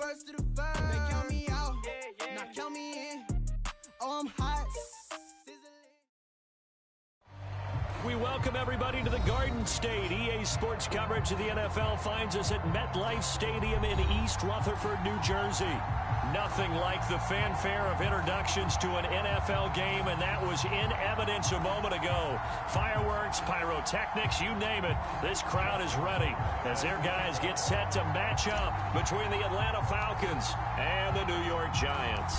first to the first. They count me out, now count me in. Oh, I'm hot. We welcome everybody to the Garden State. EA Sports coverage of the NFL finds us at MetLife Stadium in East Rutherford, New Jersey. Nothing like the fanfare of introductions to an NFL game, and that was in evidence a moment ago. Fireworks, pyrotechnics, you name it. This crowd is ready as their guys get set to match up between the Atlanta Falcons and the New York Giants.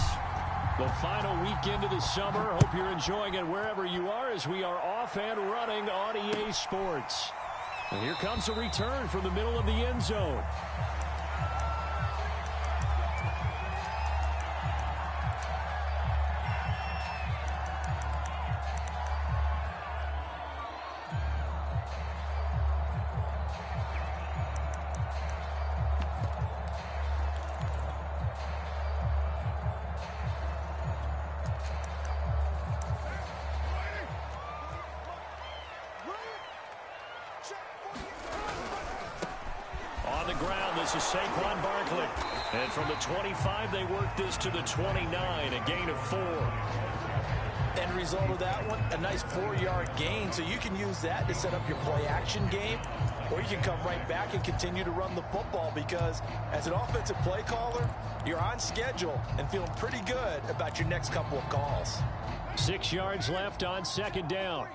The final weekend of the summer. Hope you're enjoying it wherever you are as we are off and running on EA Sports. And here comes a return from the middle of the end zone. This is Saquon Barkley. And from the 25, they work this to the 29, a gain of 4. End result of that one, a nice 4-yard gain. So you can use that to set up your play-action game, or you can come right back and continue to run the football because as an offensive play caller, you're on schedule and feeling pretty good about your next couple of calls. 6 yards left on second down.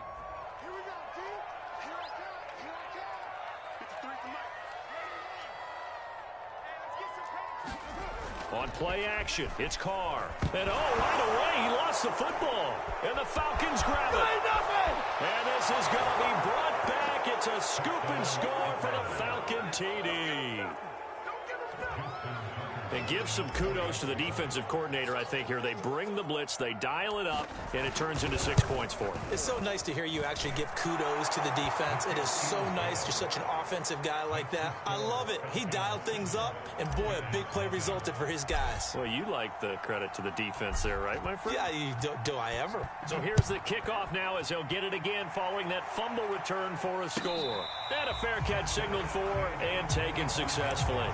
On play action, it's Carr. And right away, he lost the football. And the Falcons grab it. And this is going to be brought back. It's a scoop and score for the Falcon TD. And give some kudos to the defensive coordinator, I think, here. They bring the blitz, they dial it up, and it turns into 6 points for them. It's so nice to hear you actually give kudos to the defense. It is so nice. You're such an offensive guy like that. I love it. He dialed things up, and boy, a big play resulted for his guys. Well, you like the credit to the defense there, right, my friend? Yeah, do I ever? So here's the kickoff now as he'll get it again following that fumble return for a score. And a fair catch signaled for and taken successfully.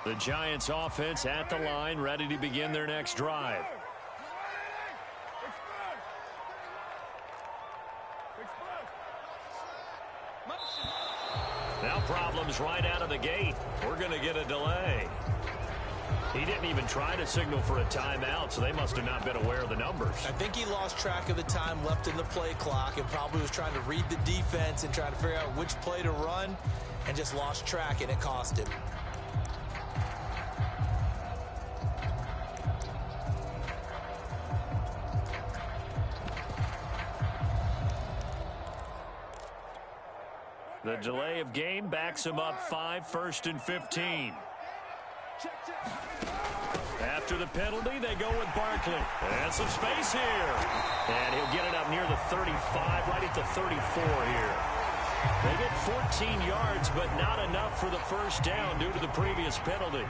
The Giants offense at the line, ready to begin their next drive. Now problems right out of the gate. We're going to get a delay. He didn't even try to signal for a timeout, so they must have not been aware of the numbers. I think he lost track of the time left in the play clock and probably was trying to read the defense and trying to figure out which play to run and just lost track, and it cost him. The delay of game backs him up 5, 1st and 15. After the penalty, they go with Barkley. And some space here. And he'll get it up near the 35, right at the 34 here. They get 14 yards, but not enough for the first down due to the previous penalty.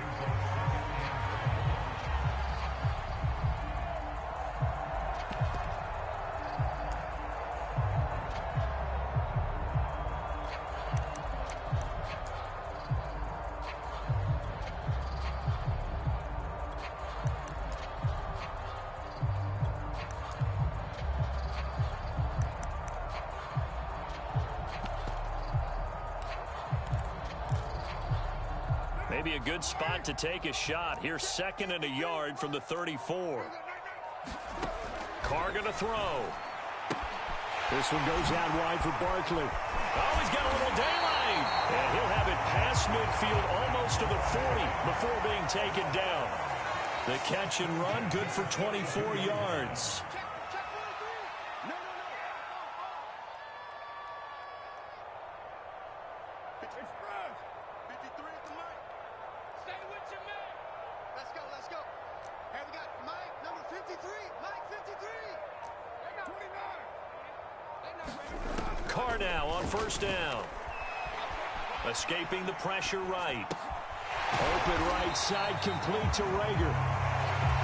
Maybe a good spot to take a shot. Here's 2nd and a yard from the 34. Carr going to throw. This one goes out wide for Barkley. Oh, he's got a little daylight. And he'll have it past midfield almost to the 40 before being taken down. The catch and run good for 24 yards. Carr now on first down. Escaping the pressure right. Open right side, complete to Rager.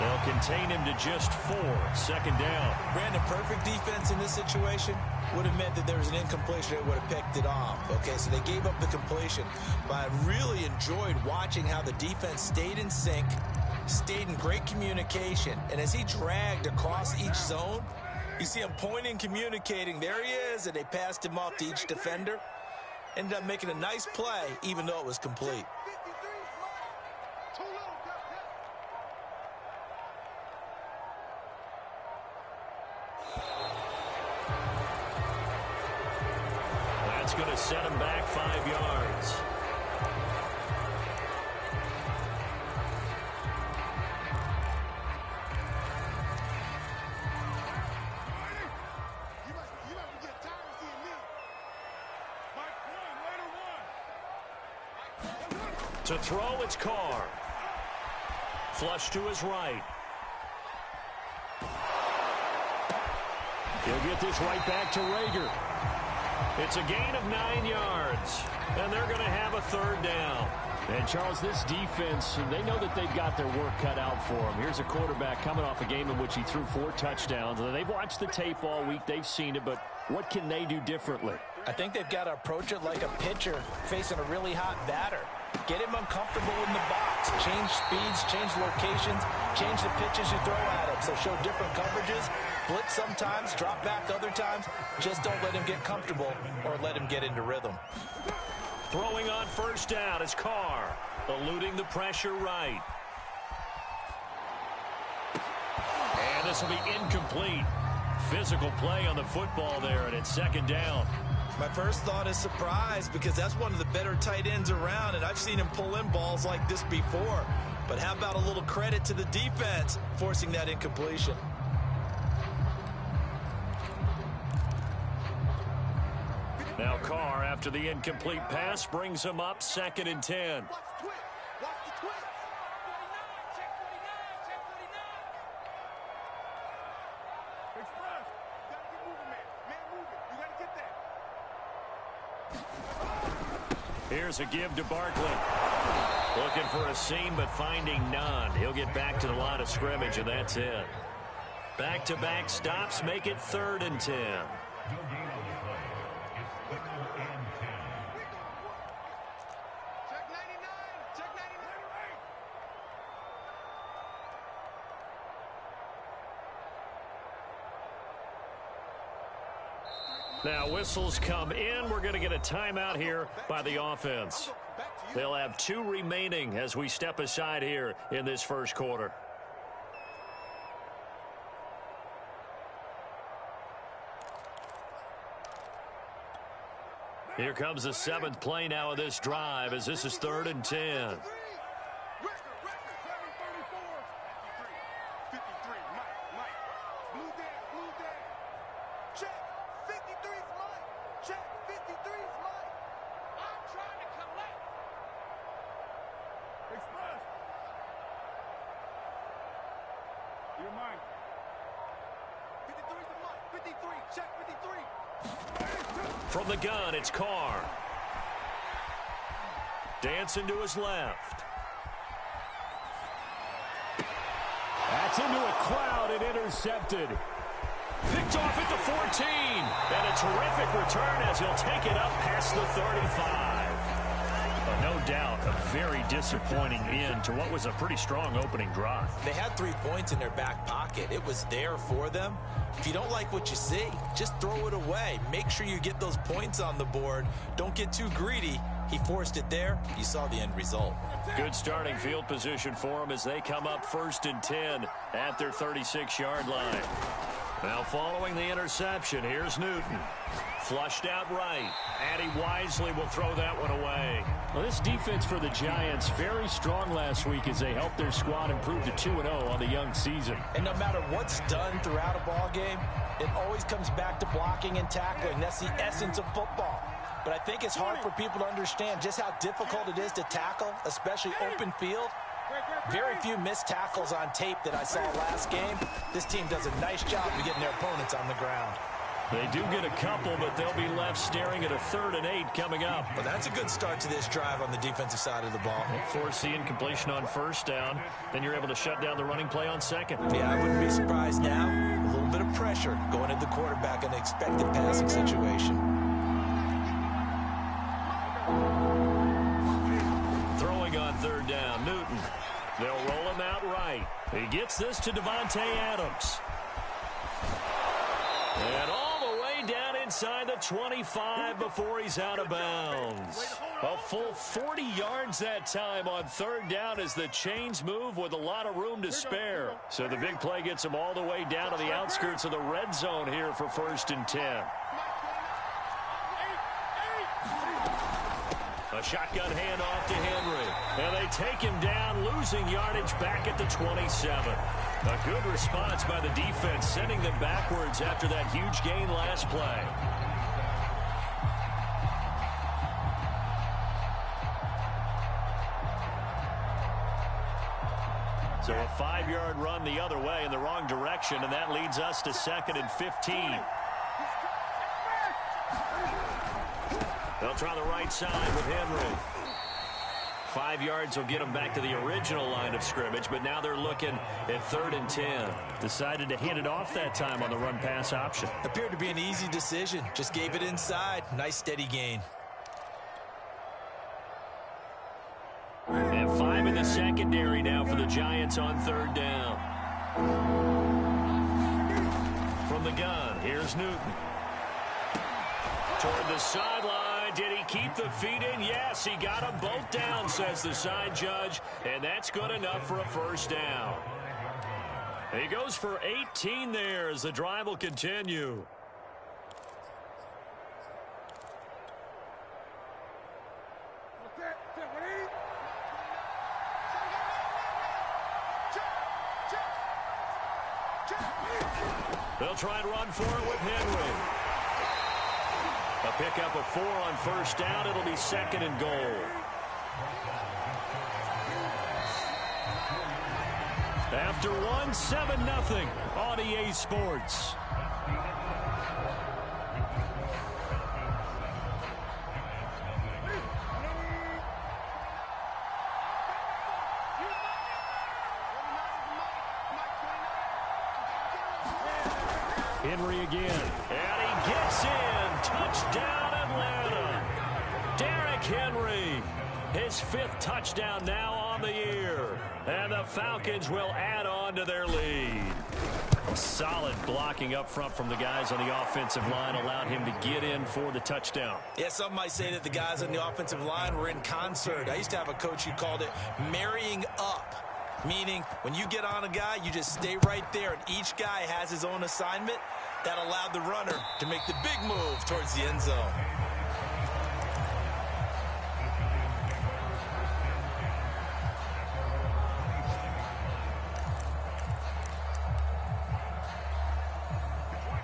They'll contain him to just 4. Second down. Brandon, perfect defense in this situation would have meant that there was an incompletion that would have picked it off. Okay, so they gave up the completion. But I really enjoyed watching how the defense stayed in sync, stayed in great communication. And as he dragged across each zone, you see him pointing, communicating. There he is, and they passed him off to each defender. Ended up making a nice play, even though it was complete. That's going to set him back 5 yards. To throw, it's Carr. Flush to his right. He'll get this right back to Rager. It's a gain of 9 yards, and they're going to have a third down. And, Charles, this defense, they know that they've got their work cut out for them. Here's a quarterback coming off a game in which he threw 4 touchdowns. They've watched the tape all week. They've seen it, but what can they do differently? I think they've got to approach it like a pitcher facing a really hot batter. Get him uncomfortable in the box. Change speeds, change locations, change the pitches you throw at him. So show different coverages. Blitz sometimes, drop back other times. Just don't let him get comfortable or let him get into rhythm. Throwing on first down is Carr, eluding the pressure right. And this will be incomplete. Physical play on the football there, and it's second down. My first thought is surprise, because that's one of the better tight ends around, and I've seen him pull in balls like this before. But how about a little credit to the defense forcing that incompletion? Now Carr, after the incomplete pass, brings him up 2nd and 10. Here's a give to Barkley. Looking for a seam, but finding none. He'll get back to the line of scrimmage, and that's it. Back-to-back stops make it 3rd and 10. Now whistles come in. We're going to get a timeout here by the offense. They'll have 2 remaining as we step aside here in this first quarter. Here comes the 7th play now of this drive, as this is 3rd and 10. From the gun, it's Carr. Dancing to his left. That's into a crowd and intercepted. Picked off at the 14. And a terrific return as he'll take it up past the 35. No doubt a very disappointing end to what was a pretty strong opening drive. They had 3 points in their back pocket. It was there for them. If you don't like what you see, just throw it away. Make sure you get those points on the board. Don't get too greedy. He forced it there. You saw the end result. Good starting field position for them as they come up 1st and 10 at their 36-yard line. Now following the interception, here's Newton. Flushed out right. And he wisely will throw that one away. Well, this defense for the Giants, very strong last week as they helped their squad improve to 2-0 on the young season. And no matter what's done throughout a ball game, it always comes back to blocking and tackling. That's the essence of football. But I think it's hard for people to understand just how difficult it is to tackle, especially open field. Very few missed tackles on tape that I saw last game. This team does a nice job of getting their opponents on the ground. They do get a couple, but they'll be left staring at a 3rd and 8 coming up. Well, that's a good start to this drive on the defensive side of the ball. Force the incompletion on 1st down. Then you're able to shut down the running play on 2nd. Yeah, I wouldn't be surprised now. A little bit of pressure going at the quarterback in an expected passing situation. Throwing on 3rd down, Newton. They'll roll him out right. He gets this to Devontae Adams. And all the way down inside the 25 before he's out of bounds. A full 40 yards that time on 3rd down as the chains move with a lot of room to spare. So the big play gets him all the way down to the outskirts of the red zone here for 1st and 10. A shotgun handoff to Henry. And they take him down, losing yardage back at the 27. A good response by the defense, sending them backwards after that huge gain last play. So a 5-yard run the other way in the wrong direction, and that leads us to 2nd and 15. They'll try the right side with Henry. 5 yards will get them back to the original line of scrimmage, but now they're looking at 3rd and 10. Decided to hand it off that time on the run-pass option. Appeared to be an easy decision. Just gave it inside. Nice steady gain. And 5 in the secondary now for the Giants on 3rd down. From the gun, here's Newton. Toward the sideline. Did he keep the feet in? Yes, he got them both down, says the side judge, and that's good enough for a 1st down. He goes for 18 there as the drive will continue. They'll try and run for it with Henry. A pickup of 4 on 1st down. It'll be 2nd and goal. After 1, 7-0 on EA Sports. Henry again. And he gets in. Touchdown, Atlanta. Derrick Henry. His 5th touchdown now on the year. And the Falcons will add on to their lead. Solid blocking up front from the guys on the offensive line allowed him to get in for the touchdown. Yeah, some might say that the guys on the offensive line were in concert. I used to have a coach who called it marrying up. Meaning, when you get on a guy, you just stay right there, and each guy has his own assignment. That allowed the runner to make the big move towards the end zone.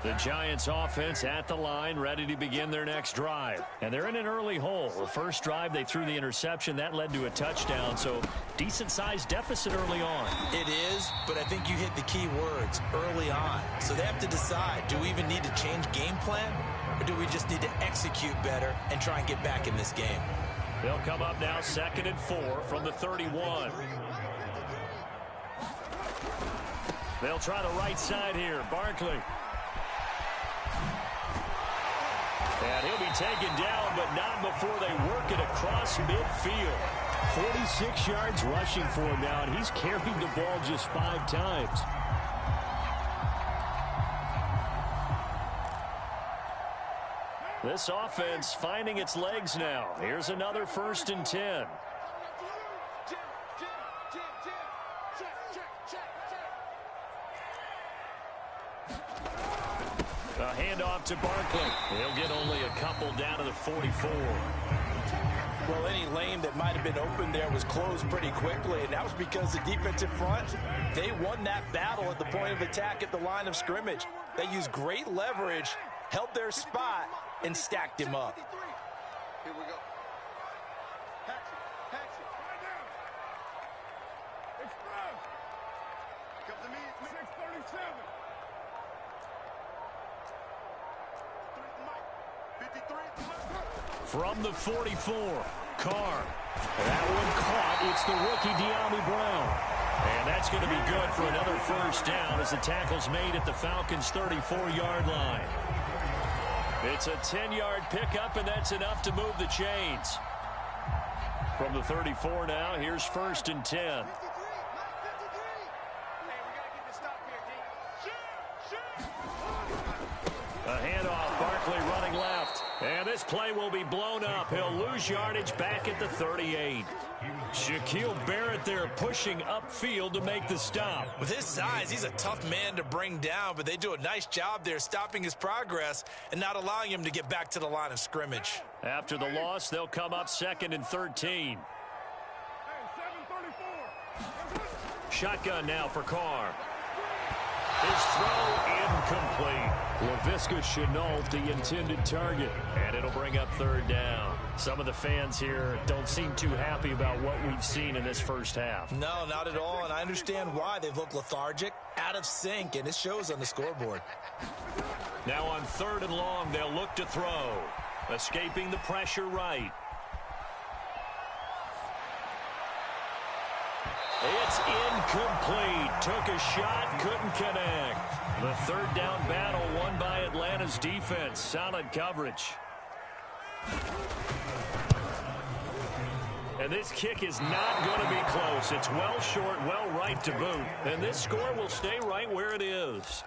The Giants offense at the line, ready to begin their next drive. And they're in an early hole. The first drive, they threw the interception. That led to a touchdown, so decent-sized deficit early on. It is, but I think you hit the key words, early on. So they have to decide, do we even need to change game plan, or do we just need to execute better and try and get back in this game? They'll come up now 2nd and 4 from the 31. They'll try the right side here. Barkley. And he'll be taken down, but not before they work it across midfield. 46 yards rushing for him now, and he's carried the ball just 5 times. This offense finding its legs now. Here's another 1st and 10. A handoff to Barkley. He'll get only a couple down to the 44. Well, any lane that might have been open there was closed pretty quickly, and that was because the defensive front, they won that battle at the point of attack at the line of scrimmage. They used great leverage, held their spot, and stacked him up. Here we go. Patch it. Express. Come to me, 637. From the 44, Carr. That one caught. It's the rookie De'Ami Brown. And that's going to be good for another first down as the tackle's made at the Falcons' 34-yard line. It's a 10-yard pickup, and that's enough to move the chains. From the 34 now, here's 1st and 10. A handoff, Barkley running left. And this play will be blown up. He'll lose yardage back at the 38. Shaquille Barrett there pushing upfield to make the stop. With his size, he's a tough man to bring down, but they do a nice job there stopping his progress and not allowing him to get back to the line of scrimmage. After the loss, they'll come up 2nd and 13. Shotgun now for Carr. His throw incomplete. Laviska Shenault, the intended target. And it'll bring up 3rd down. Some of the fans here don't seem too happy about what we've seen in this first half. No, not at all, and I understand why. They've looked lethargic, out of sync, and it shows on the scoreboard. Now on 3rd and long, they'll look to throw. Escaping the pressure right. It's incomplete. Took a shot, couldn't connect. The 3rd down battle won by Atlanta's defense. Solid coverage. And this kick is not going to be close. It's well short, well right to boot. And this score will stay right where it is.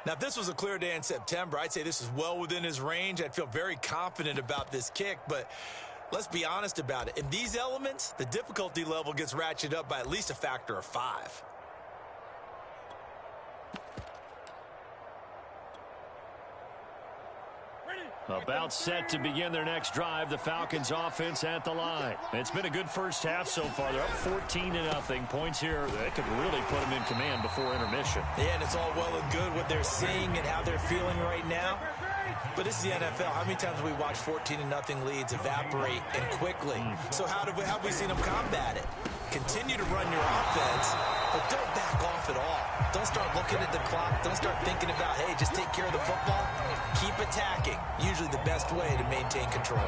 Now, if this was a clear day in September, I'd say this is well within his range. I'd feel very confident about this kick, but let's be honest about it. In these elements, the difficulty level gets ratcheted up by at least a factor of 5. About set to begin their next drive, the Falcons offense at the line. It's been a good first half so far. They're up 14-0. Points here that could really put them in command before intermission. Yeah, and it's all well and good what they're seeing and how they're feeling right now. But this is the NFL. How many times have we watched 14-0 leads evaporate and quickly? So how have we seen them combat it? Continue to run your offense, but don't back off at all. Don't start looking at the clock. Don't start thinking about, hey, just take care of the football. Keep attacking. Usually the best way to maintain control.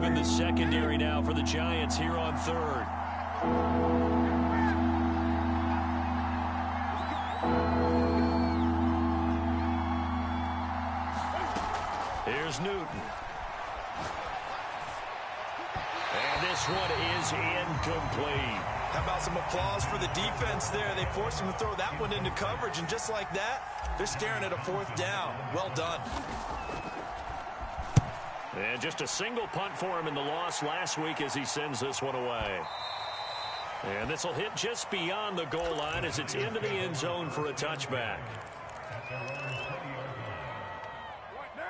In the secondary now for the Giants here on 3rd. Here's Newton. And this one is incomplete. How about some applause for the defense there? They forced him to throw that one into coverage, and just like that, they're staring at a 4th down. Well done. And just a single punt for him in the loss last week as he sends this one away. And this will hit just beyond the goal line as it's into the end zone for a touchback.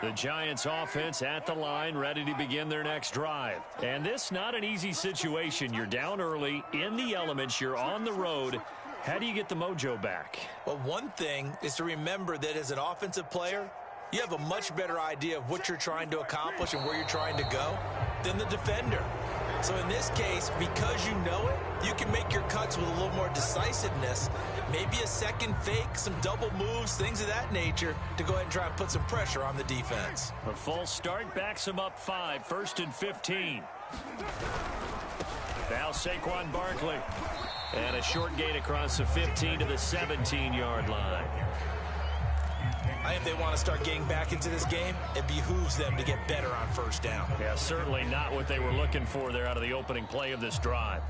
The Giants offense at the line, ready to begin their next drive. And this not an easy situation. You're down early, in the elements, you're on the road. How do you get the mojo back? Well, one thing is to remember that as an offensive player, you have a much better idea of what you're trying to accomplish and where you're trying to go than the defender. So in this case, because you know it, you can make your cuts with a little more decisiveness. Maybe a second fake, some double moves, things of that nature to go ahead and try and put some pressure on the defense. A false start backs them up 5, 1st and 15. Now Saquon Barkley. And a short gain across the 15 to the 17-yard line. I think if they want to start getting back into this game, it behooves them to get better on 1st down. Yeah, certainly not what they were looking for there out of the opening play of this drive.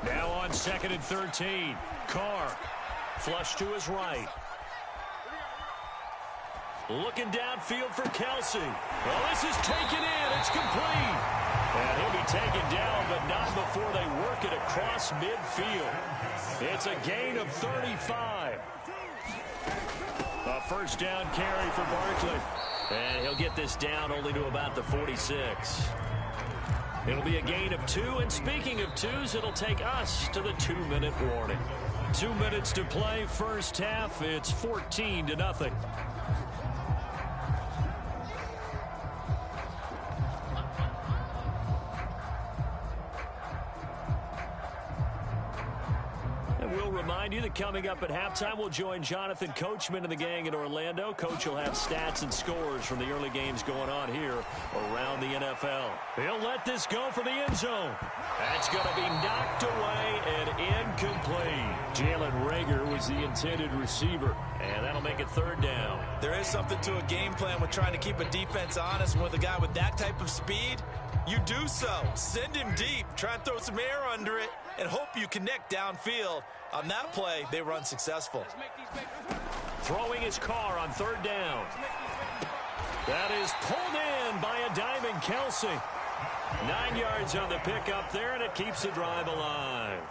Now on 2nd and 13. Carr, flush to his right. Looking downfield for Kelsey. Well, this is taken in. It's complete. And he'll be taken down, but not before they work it across midfield. It's a gain of 35. A 1st down carry for Barkley. And he'll get this down only to about the 46. It'll be a gain of 2, and speaking of 2s, it'll take us to the 2-minute warning. 2 minutes to play, first half. It's 14-0. We'll remind you that coming up at halftime, we'll join Jonathan Coachman and the gang in Orlando. Coach will have stats and scores from the early games going on here around the NFL. He'll let this go for the end zone. That's going to be knocked away and incomplete. Jalen Reagor was the intended receiver, and that'll make it third down. There is something to a game plan with trying to keep a defense honest, and with a guy with that type of speed, you do so. Send him deep, try and throw some air under it, and hope you connect downfield. On that play, they run successful. Throwing his car on third down. That is pulled in by a diving Kelsey. 9 yards on the pickup there, and it keeps the drive alive.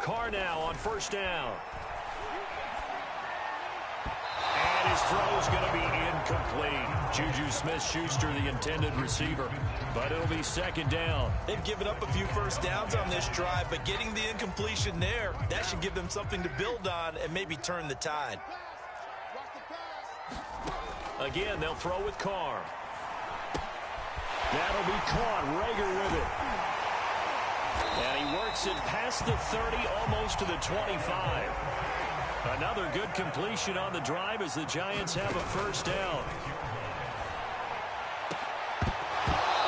Carr now on first down. And his throw is going to be incomplete. Juju Smith-Schuster, the intended receiver. But it'll be second down. They've given up a few first downs on this drive, but getting the incompletion there, that should give them something to build on and maybe turn the tide. Again, they'll throw with Carr. That'll be caught. Reagor with it. And he works it past the 30, almost to the 25. Another good completion on the drive as the Giants have a first down.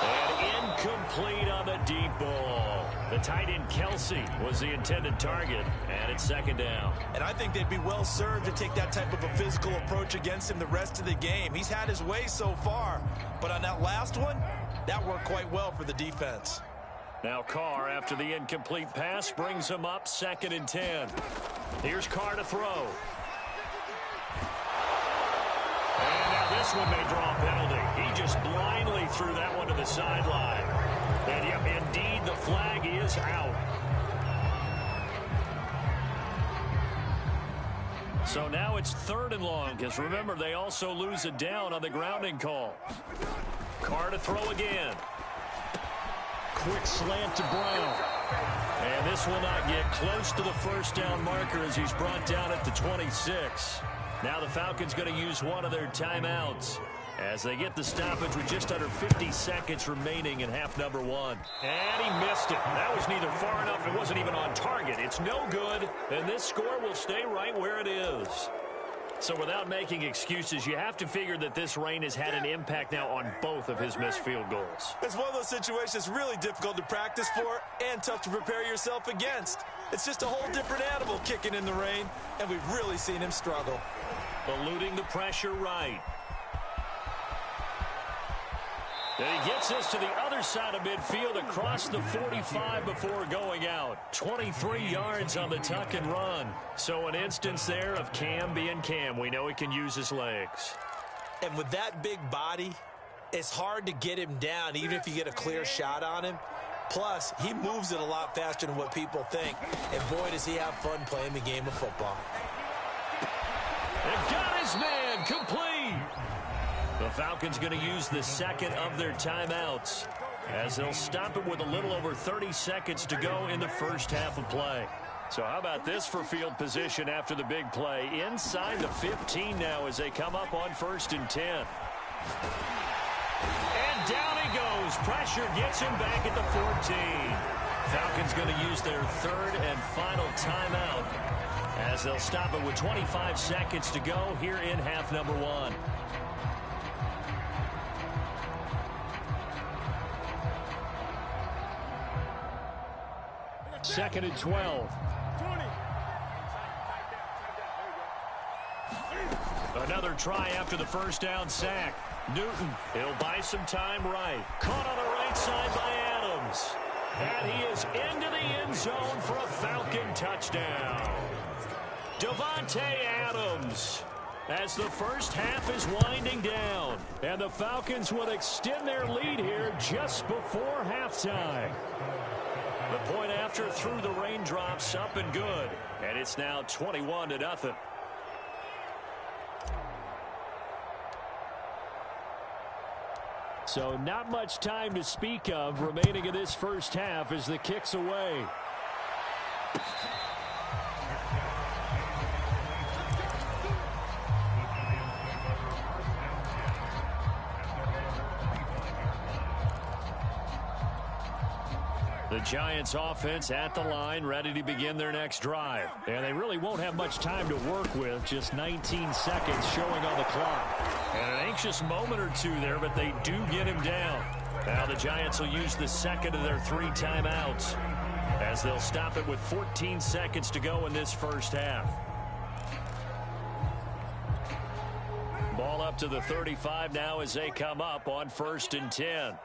And incomplete on the deep ball. The tight end Kelsey was the intended target, and it's second down. And I think they'd be well served to take that type of a physical approach against him the rest of the game. He's had his way so far, but on that last one, that worked quite well for the defense. Now Carr, after the incomplete pass, brings him up 2nd and 10. Here's Carr to throw. And now this one may draw a penalty. He just blindly threw that one to the sideline. And yep, indeed, the flag is out. So now it's 3rd and long, because remember, they also lose it down on the grounding call. Carr to throw again. Quick slant to Brown. And this will not get close to the first down marker as he's brought down at the 26. Now the Falcons going to use one of their timeouts as they get the stoppage with just under 50 seconds remaining in half number 1. And he missed it. That was neither far enough. It wasn't even on target. It's no good. And this score will stay right where it is. So without making excuses, you have to figure that this rain has had an impact now on both of his missed field goals. It's one of those situations really difficult to practice for and tough to prepare yourself against. It's just a whole different animal kicking in the rain, and we've really seen him struggle. Eluding the pressure right. And he gets us to the other side of midfield across the 45 before going out. 23 yards on the tuck and run. So an instance there of Cam being Cam. We know he can use his legs. And with that big body, it's hard to get him down even if you get a clear shot on him. Plus, he moves it a lot faster than what people think. And boy, does he have fun playing the game of football. They've got his man complete. The Falcons going to use the second of their timeouts as they'll stop it with a little over 30 seconds to go in the first half of play. So how about this for field position after the big play? Inside the 15 now as they come up on 1st and 10. And down he goes. Pressure gets him back at the 14. Falcons going to use their 3rd and final timeout as they'll stop it with 25 seconds to go here in half number 1. Second and 12. Another try after the first down sack. Newton, he'll buy some time right. Caught on the right side by Adams. And he is into the end zone for a Falcon touchdown. Davante Adams, as the first half is winding down. And the Falcons will extend their lead here just before halftime. The point after after through the raindrops, up and good. And it's now 21-0. So not much time to speak of remaining in this first half as the kick's away. The Giants offense at the line, ready to begin their next drive. And they really won't have much time to work with, just 19 seconds showing on the clock. And an anxious moment or two there, but they do get him down. Now the Giants will use the second of their 3 timeouts as they'll stop it with 14 seconds to go in this first half. Ball up to the 35 now as they come up on 1st and 10.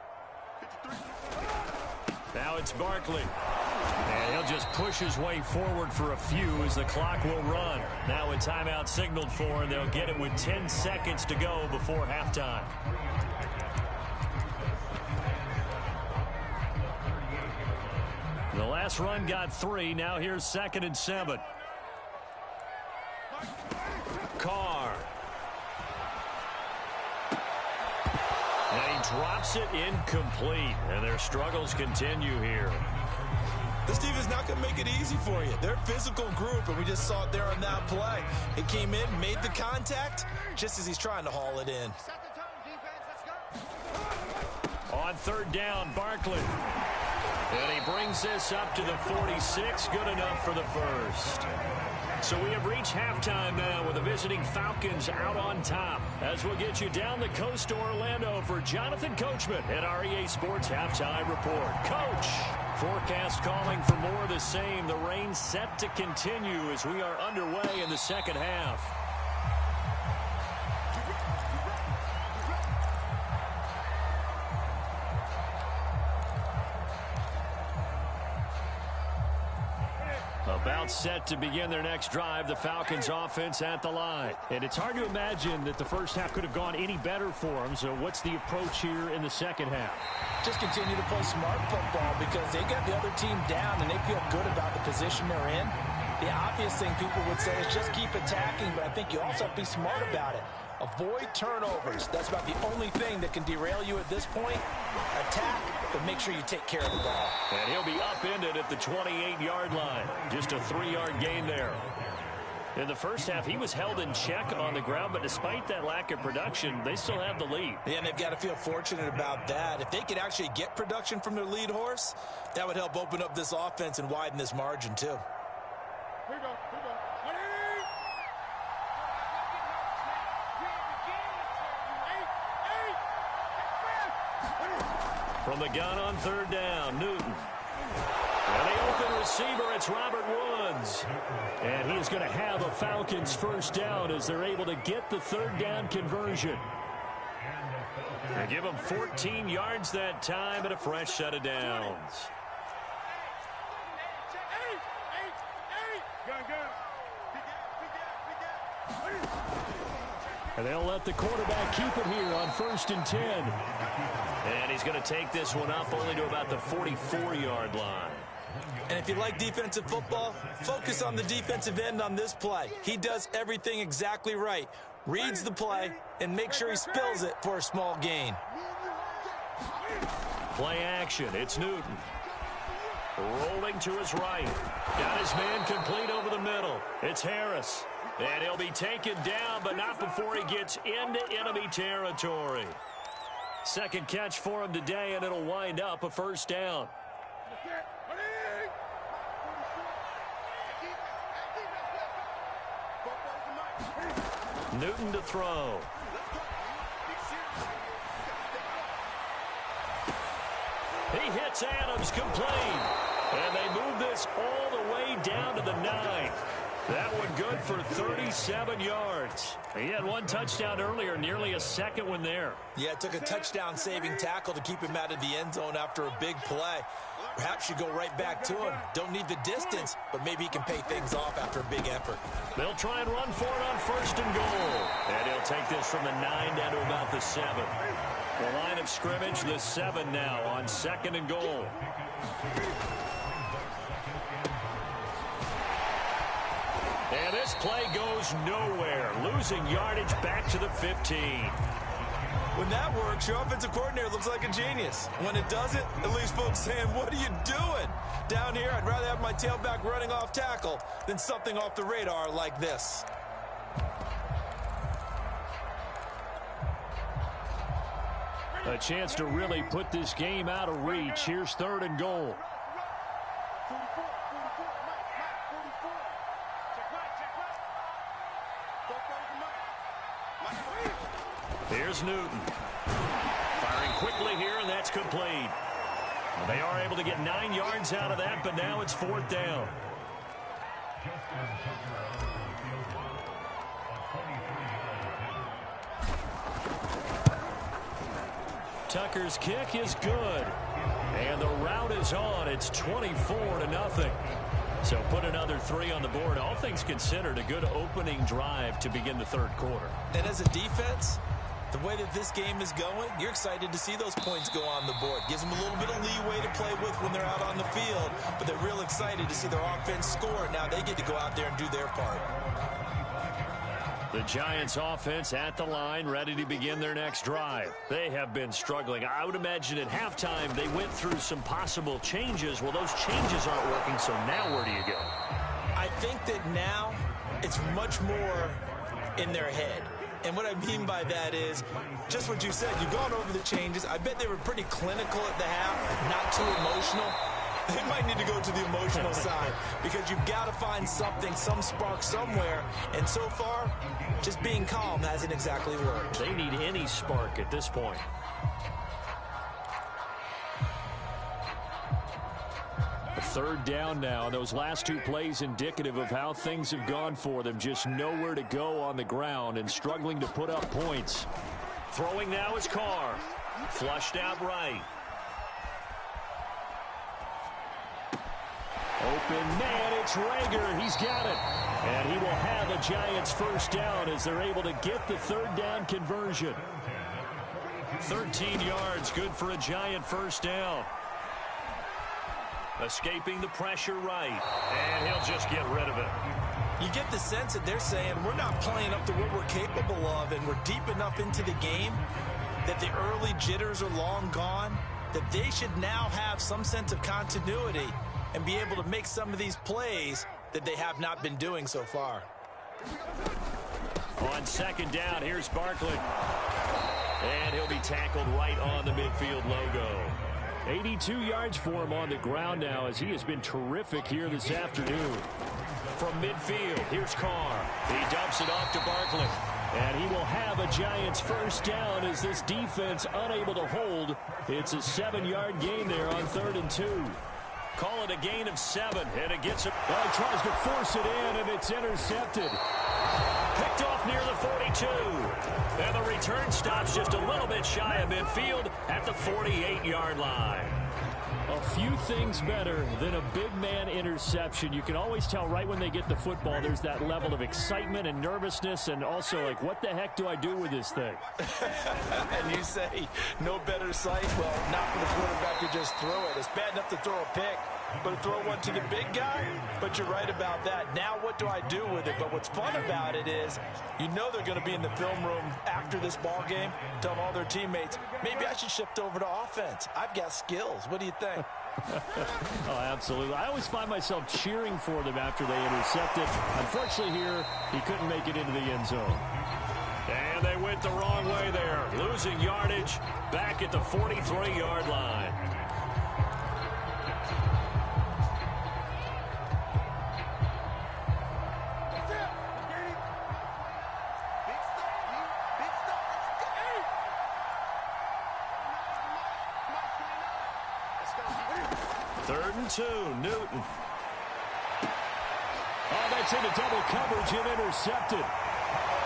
Now it's Barkley. And he'll just push his way forward for a few as the clock will run. Now a timeout signaled for, and they'll get it with 10 seconds to go before halftime. The last run got 3. Now here's 2nd and 7. Carr. And he drops it incomplete, and their struggles continue here. This team is not going to make it easy for you. They're a physical group, and we just saw it there on that play. It came in, made the contact, just as he's trying to haul it in. On 3rd down, Barkley. And he brings this up to the 46. Good enough for the first. So we have reached halftime now with the visiting Falcons out on top. As we'll get you down the coast to Orlando for Jonathan Coachman at our EA Sports Halftime Report. Coach, forecast calling for more of the same. The rain set to continue as we are underway in the second half. About set to begin their next drive, the Falcons offense at the line. And it's hard to imagine that the first half could have gone any better for them. So what's the approach here in the second half? Just continue to play smart football because they got the other team down and they feel good about the position they're in. The obvious thing people would say is just keep attacking, but I think you also have to be smart about it. Avoid turnovers. That's about the only thing that can derail you at this point. Attack, but make sure you take care of the ball. And he'll be upended at the 28-yard line. Just a 3-yard gain there. In the first half, he was held in check on the ground, but despite that lack of production, they still have the lead. Yeah, and they've got to feel fortunate about that. If they could actually get production from their lead horse, that would help open up this offense and widen this margin, too. Here we go. From the gun on 3rd down, Newton. And the open receiver, it's Robert Woods. And he is going to have a Falcons first down as they're able to get the 3rd down conversion. They give him 14 yards that time and a fresh set of downs. And they'll let the quarterback keep it here on 1st and 10. And he's going to take this one up only to about the 44-yard line. And if you like defensive football, focus on the defensive end on this play. He does everything exactly right. Reads the play and makes sure he spills it for a small gain. Play action. It's Newton. Rolling to his right. Got his man complete over the middle. It's Harris. And he'll be taken down, but not before he gets into enemy territory. Second catch for him today, and it'll wind up a first down. Newton to throw. He hits Adams complete. And they move this all the way down to the 9. That one good for 37 yards. He had one touchdown earlier, nearly a second one there. Yeah, it took a touchdown-saving tackle to keep him out of the end zone after a big play. Perhaps you go right back to him. Don't need the distance, but maybe he can pay things off after a big effort. They'll try and run for it on 1st and goal. And he'll take this from the 9 down to about the 7. The line of scrimmage, the 7 now on 2nd and goal. Pass play goes nowhere. Losing yardage back to the 15. When that works, your offensive coordinator looks like a genius. When it doesn't, it leaves folks saying, what are you doing? Down here, I'd rather have my tailback running off tackle than something off the radar like this. A chance to really put this game out of reach. Here's 3rd and goal. Here's Newton. Firing quickly here, and that's complete. Well, they are able to get 9 yards out of that, but now it's 4th down. Tucker's kick is good. And the route is on. It's 24-0. So put another 3 on the board. All things considered, a good opening drive to begin the 3rd quarter. And as a defense, the way that this game is going, you're excited to see those points go on the board. Gives them a little bit of leeway to play with when they're out on the field. But they're real excited to see their offense score. Now they get to go out there and do their part. The Giants offense at the line, ready to begin their next drive. They have been struggling. I would imagine at halftime they went through some possible changes. Well, those changes aren't working, so now where do you go? I think that now it's much more in their head. And what I mean by that is just what you said. You've gone over the changes. I bet they were pretty clinical at the half, not too emotional. They might need to go to the emotional side because you've got to find something, some spark somewhere. And so far, just being calm hasn't exactly worked. They need any spark at this point. A 3rd down now. Those last 2 plays indicative of how things have gone for them. Just nowhere to go on the ground and struggling to put up points. Throwing now is Carr. Flushed out right. Open man, it's Rager. He's got it. And he will have a Giants 1st down as they're able to get the 3rd down conversion. 13 yards, good for a Giant 1st down. Escaping the pressure right. And he'll just get rid of it. You get the sense that they're saying we're not playing up to what we're capable of, and we're deep enough into the game that the early jitters are long gone, that they should now have some sense of continuity and be able to make some of these plays that they have not been doing so far. On 2nd down, here's Barkley. And he'll be tackled right on the midfield logo. 82 yards for him on the ground now as he has been terrific here this afternoon. From midfield, here's Carr. He dumps it off to Barkley. And he will have a Giants 1st down as this defense unable to hold. It's a 7-yard gain there on 3rd and 2. Call it a gain of 7, and it gets it. Well, he tries to force it in, and it's intercepted. Picked off near the 42. And the return stops just a little bit shy of midfield at the 48-yard line. A few things better than a big man interception. You can always tell right when they get the football, there's that level of excitement and nervousness, and also like, what the heck do I do with this thing? And you say, no better sight? Well, not for the quarterback to just throw it. It's bad enough to throw a pick, but to throw one to the big guy? But you're right about that. Now what do I do with it? But what's fun about it is, you know they're going to be in the film room after this ball game, telling all their teammates, maybe I should shift over to offense. I've got skills. What do you think? Oh, absolutely. I always find myself cheering for them after they intercept it. Unfortunately here, he couldn't make it into the end zone. And they went the wrong way there. Losing yardage back at the 43-yard line. Third and 2, Newton. Oh, that's into double coverage and intercepted.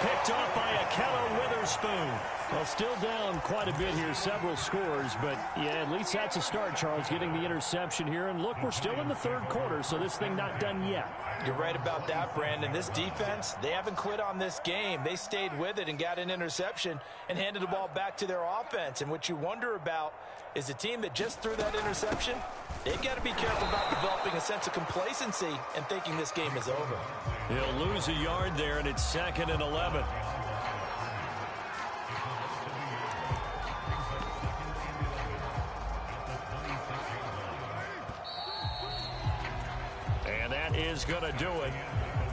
Picked off by Akello Witherspoon. Well, still down quite a bit here, several scores, but yeah, at least that's a start, Charles, getting the interception here. And look, we're still in the 3rd quarter, so this thing not done yet. You're right about that, Brandon. This defense, they haven't quit on this game. They stayed with it and got an interception and handed the ball back to their offense. And what you wonder about is the team that just threw that interception, they've got to be careful about developing a sense of complacency and thinking this game is over. He'll lose a yard there, and it's 2nd and 11. And that is going to do it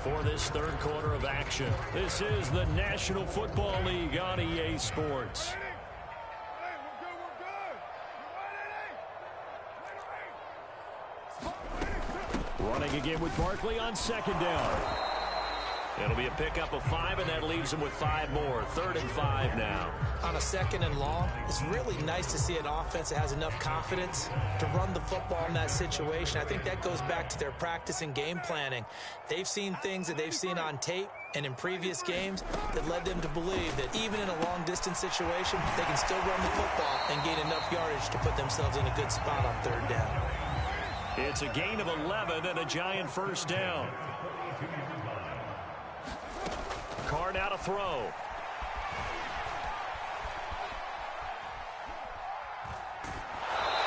for this third quarter of action. This is the National Football League on EA Sports. Running again with Barkley on 2nd down. It'll be a pickup of 5, and that leaves him with 5 more. 3rd and 5 now. On a 2nd and long, it's really nice to see an offense that has enough confidence to run the football in that situation. I think that goes back to their practice and game planning. They've seen things that they've seen on tape and in previous games that led them to believe that even in a long-distance situation, they can still run the football and gain enough yardage to put themselves in a good spot on 3rd down. It's a gain of 11 and a Giant 1st down. Carr now to throw.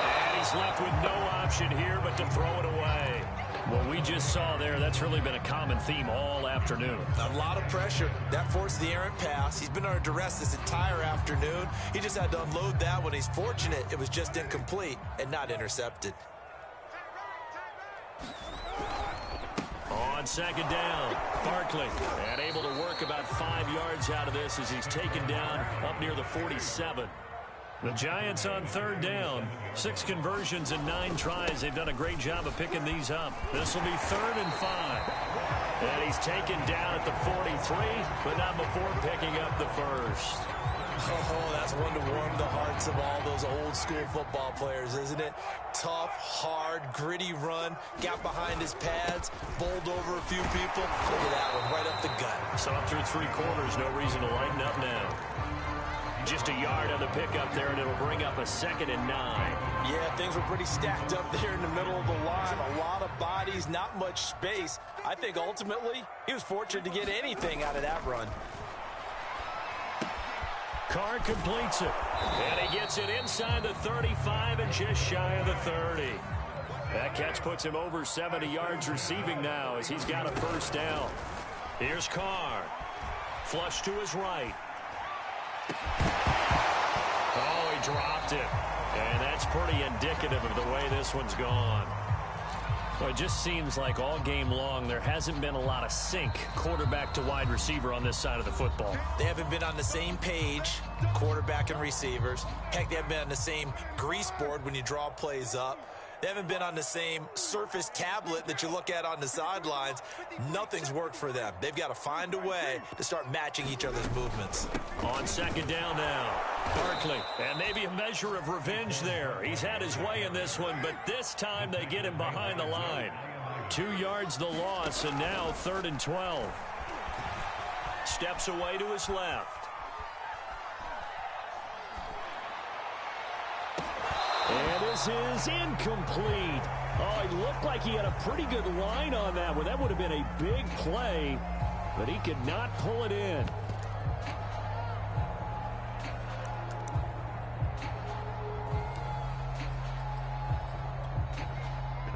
And he's left with no option here but to throw it away. What we just saw there, that's really been a common theme all afternoon. A lot of pressure. That forced the errant pass. He's been under duress this entire afternoon. He just had to unload that one. He's fortunate it was just incomplete and not intercepted. On 2nd down, Barkley, and able to work about 5 yards out of this as he's taken down up near the 47. The Giants on 3rd down, 6 conversions and 9 tries. They've done a great job of picking these up. This will be 3rd and 5. And he's taken down at the 43, but not before picking up the 1st. Oh, that's one to warm the hearts of all those old school football players, isn't it? Tough, hard, gritty run, got behind his pads, bowled over a few people. Look at that one, right up the gut. So up through 3 quarters, no reason to lighten up now. Just a yard on the pickup there, and it'll bring up a 2nd and 9. Yeah, things were pretty stacked up there in the middle of the line. A lot of bodies, not much space. I think ultimately he was fortunate to get anything out of that run. Carr completes it, and he gets it inside the 35 and just shy of the 30. That catch puts him over 70 yards receiving now as he's got a 1st down. Here's Carr. Flush to his right. Oh, he dropped it. And that's pretty indicative of the way this one's gone. Well, it just seems like all game long there hasn't been a lot of sync quarterback to wide receiver on this side of the football. They haven't been on the same page, quarterback and receivers. Heck, they haven't been on the same grease board when you draw plays up. They haven't been on the same Surface tablet that you look at on the sidelines. Nothing's worked for them. They've got to find a way to start matching each other's movements. On 2nd down now, Barkley, and maybe a measure of revenge there. He's had his way in this one, but this time they get him behind the line. 2 yards the loss, and now 3rd and 12. Steps away to his left. And this is incomplete. Oh, he looked like he had a pretty good line on that one. That would have been a big play, but he could not pull it in.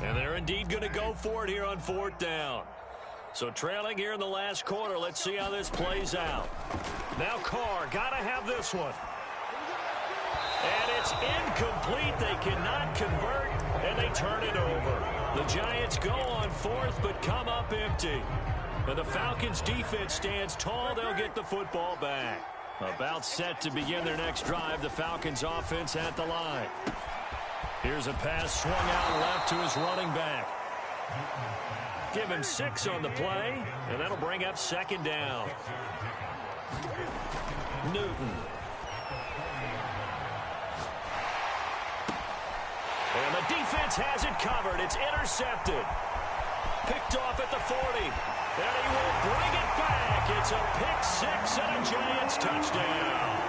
And they're indeed going to go for it here on 4th down. So trailing here in the last quarter, let's see how this plays out. Now Carr, got to have this one. And it's incomplete. They cannot convert, and they turn it over. The Giants go on 4th, but come up empty. And the Falcons' defense stands tall. They'll get the football back. About set to begin their next drive. The Falcons' offense at the line. Here's a pass swung out left to his running back. Give him 6 on the play, and that'll bring up 2nd down. Newton. And the defense has it covered. It's intercepted. Picked off at the 40. And he will bring it back. It's a pick 6 and a Giants touchdown.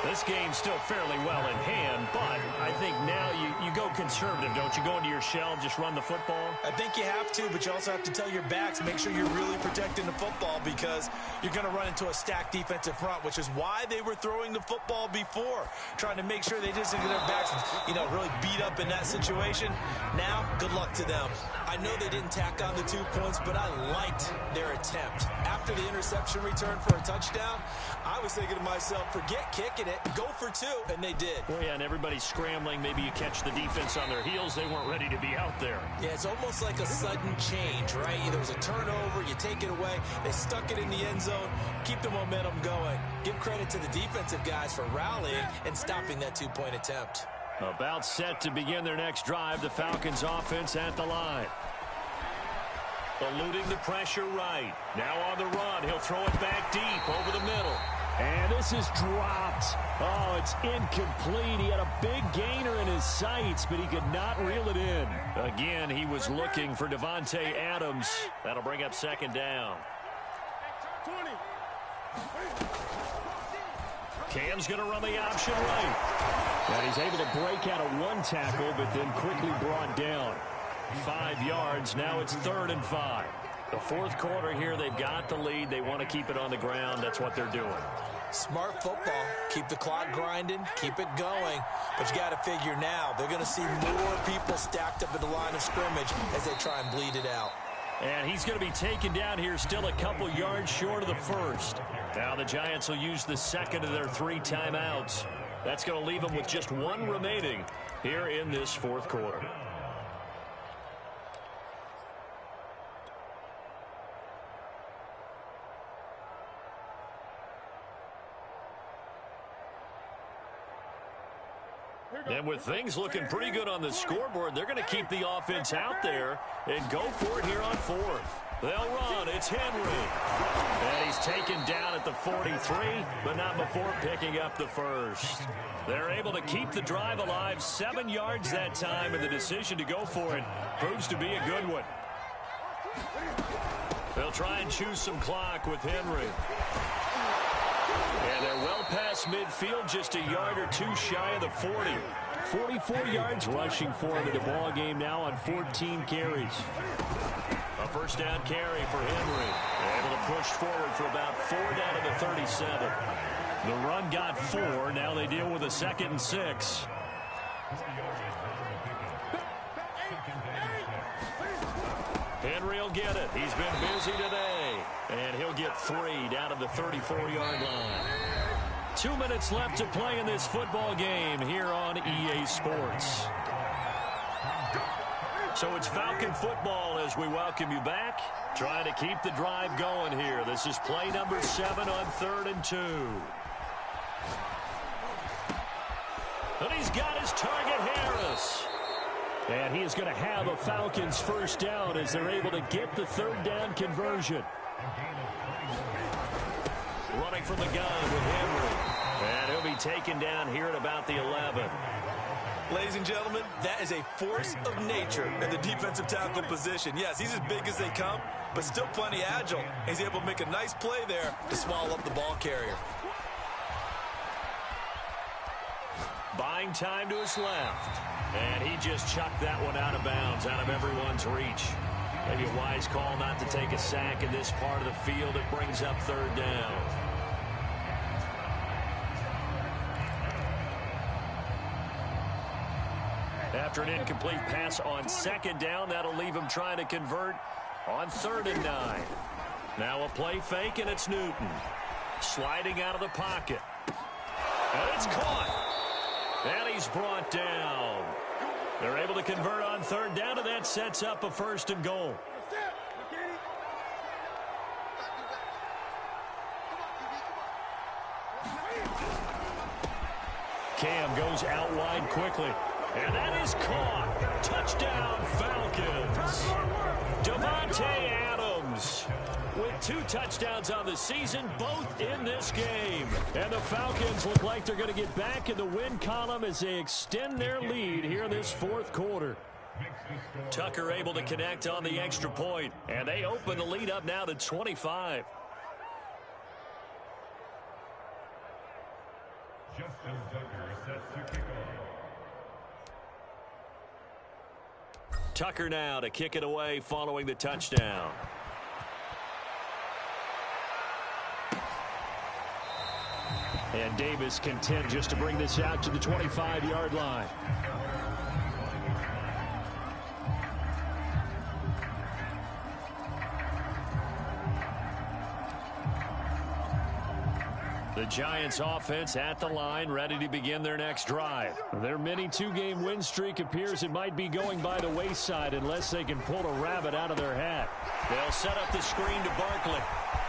This game's still fairly well in hand, but I think now you go conservative, don't you? Go into your shell, just run the football? I think you have to, but you also have to tell your backs, make sure you're really protecting the football because you're going to run into a stacked defensive front, which is why they were throwing the football before, trying to make sure they just didn't get their backs, really beat up in that situation. Now, good luck to them. I know they didn't tack on the 2 points, but I liked their attempt. After the interception return for a touchdown, I was thinking to myself, forget kicking it, go for 2, and they did. Well, yeah, and everybody's scrambling. Maybe you catch the defense on their heels. They weren't ready to be out there. Yeah, it's almost like a sudden change, right? There was a turnover, you take it away, they stuck it in the end zone, keep the momentum going. Give credit to the defensive guys for rallying and stopping that 2-point attempt. About set to begin their next drive, the Falcons offense at the line. Eluding the pressure right. Now on the run. He'll throw it back deep over the middle. And this is dropped. Oh, it's incomplete. He had a big gainer in his sights, but he could not reel it in. Again, he was looking for Davante Adams. That'll bring up second down. Cam's going to run the option right. And he's able to break out of one tackle, but then quickly brought down. 5 yards. Now it's 3rd and 5. The fourth quarter here, they've got the lead. They want to keep it on the ground. That's what they're doing. Smart football. Keep the clock grinding. Keep it going. But you got to figure now, they're going to see more people stacked up at the line of scrimmage as they try and bleed it out. And he's going to be taken down here still a couple yards short of the first. Now the Giants will use the second of their 3 timeouts. That's going to leave them with just 1 remaining here in this fourth quarter. And with things looking pretty good on the scoreboard, they're going to keep the offense out there and go for it here on 4th. They'll run. It's Henry. And he's taken down at the 43, but not before picking up the first. They're able to keep the drive alive, 7 yards that time, and the decision to go for it proves to be a good one. They'll try and choose some clock with Henry. And they're well past midfield, just a yard or 2 shy of the 40. 44 yards rushing for him in the ball game now on 14 carries. A first down carry for Henry. Able to push forward for about 4 down to the 37. The run got 4. Now they deal with a 2nd and 6. Henry will get it. He's been busy today. And he'll get 3 down to the 34-yard line. 2 minutes left to play in this football game here on EA Sports. So it's Falcon football as we welcome you back. Trying to keep the drive going here. This is play number 7 on 3rd and 2. And he's got his target, Harris. And he is going to have a Falcons first down as they're able to get the 3rd down conversion. Running from the gun with Henry. And he'll be taken down here at about the 11. Ladies and gentlemen, that is a force of nature in the defensive tackle position. Yes, he's as big as they come, but still plenty agile. He's able to make a nice play there to swallow up the ball carrier. Buying time to his left. And he just chucked that one out of bounds, out of everyone's reach. Maybe a wise call not to take a sack in this part of the field. It brings up 3rd down. After an incomplete pass on 2nd down, that'll leave him trying to convert on 3rd and 9. Now a play fake, and it's Newton. Sliding out of the pocket. And it's caught. And he's brought down. They're able to convert on 3rd down, and that sets up a 1st and goal. Cam goes out wide quickly. And that is caught. Touchdown, Falcons. Davante Adams with 2 touchdowns on the season, both in this game. And the Falcons look like they're going to get back in the win column as they extend their lead here in this 4th quarter. Tucker able to connect on the extra point, and they open the lead up now to 25. Tucker now to kick it away following the touchdown. And Davis content just to bring this out to the 25-yard line. The Giants offense at the line, ready to begin their next drive. Their mini two-game win streak appears it might be going by the wayside unless they can pull a rabbit out of their hat. They'll set up the screen to Barkley.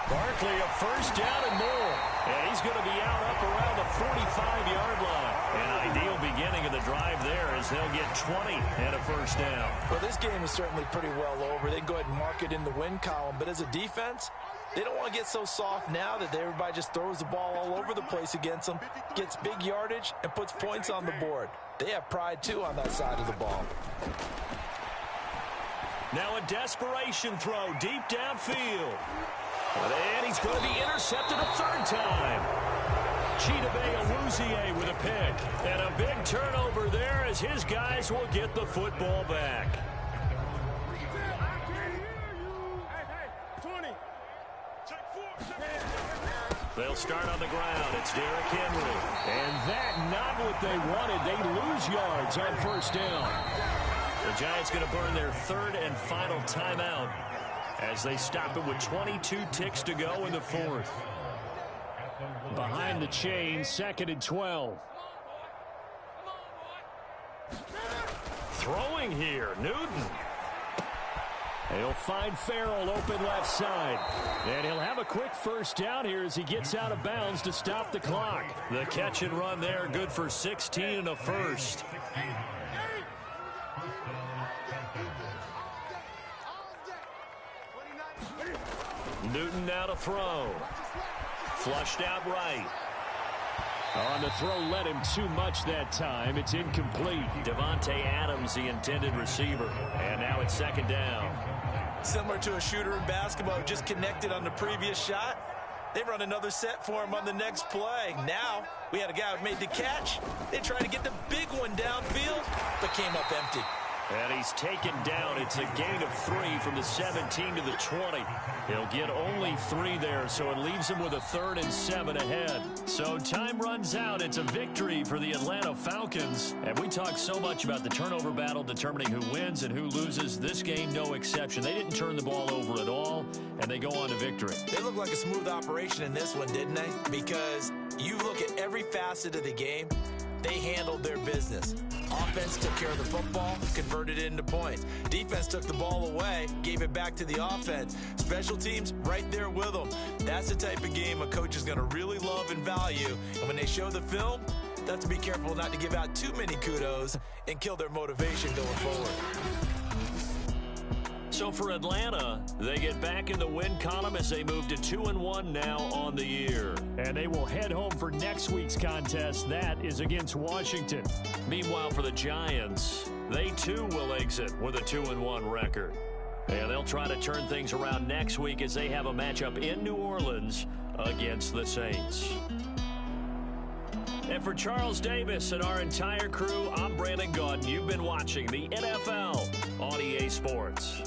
Barkley a first down and more. And he's going to be out up around the 45-yard line. An ideal beginning of the drive there as they'll get 20 and a first down. Well, this game is certainly pretty well over. They can go ahead and mark it in the win column. But as a defense, they don't want to get so soft now that everybody just throws the ball all over the place against them, gets big yardage, and puts points on the board. They have pride, too, on that side of the ball. Now a desperation throw deep downfield. And he's going to be intercepted a third time. Chidobe Awuzie with a pick. And a big turnover there as his guys will get the football back. They'll start on the ground. It's Derrick Henry. And that not what they wanted. They lose yards on first down. The Giants going to burn their third and final timeout as they stop it with 22 ticks to go in the fourth. Behind the chain, 2nd and 12. Throwing here, Newton. He'll find Farrell open left side. And he'll have a quick first down here as he gets out of bounds to stop the clock. The catch and run there, good for 16 and a first. Newton now to throw. Flushed out right. On the throw, let him too much that time. It's incomplete. Devontae Adams, the intended receiver. And now it's second down. Similar to a shooter in basketball who just connected on the previous shot. They run another set for him on the next play. Now, we had a guy who made the catch. They tried to get the big one downfield, but came up empty. And he's taken down. It's a gain of 3 from the 17 to the 20. He'll get only 3 there, so it leaves him with a 3rd and 7 ahead. So time runs out. It's a victory for the Atlanta Falcons. And we talk so much about the turnover battle determining who wins and who loses. This game, no exception. They didn't turn the ball over at all, and they go on to victory. They look like a smooth operation in this one, didn't they? Because you look at every facet of the game, they handled their business. Offense took care of the football, converted it into points. Defense took the ball away, gave it back to the offense. Special teams right there with them. That's the type of game a coach is going to really love and value. And when they show the film, they have to be careful not to give out too many kudos and kill their motivation going forward. So for Atlanta, they get back in the win column as they move to 2-1 now on the year. And they will head home for next week's contest. That is against Washington. Meanwhile, for the Giants, they too will exit with a 2-1 record. And they'll try to turn things around next week as they have a matchup in New Orleans against the Saints. And for Charles Davis and our entire crew, I'm Brandon Gaudin. You've been watching the NFL on EA Sports.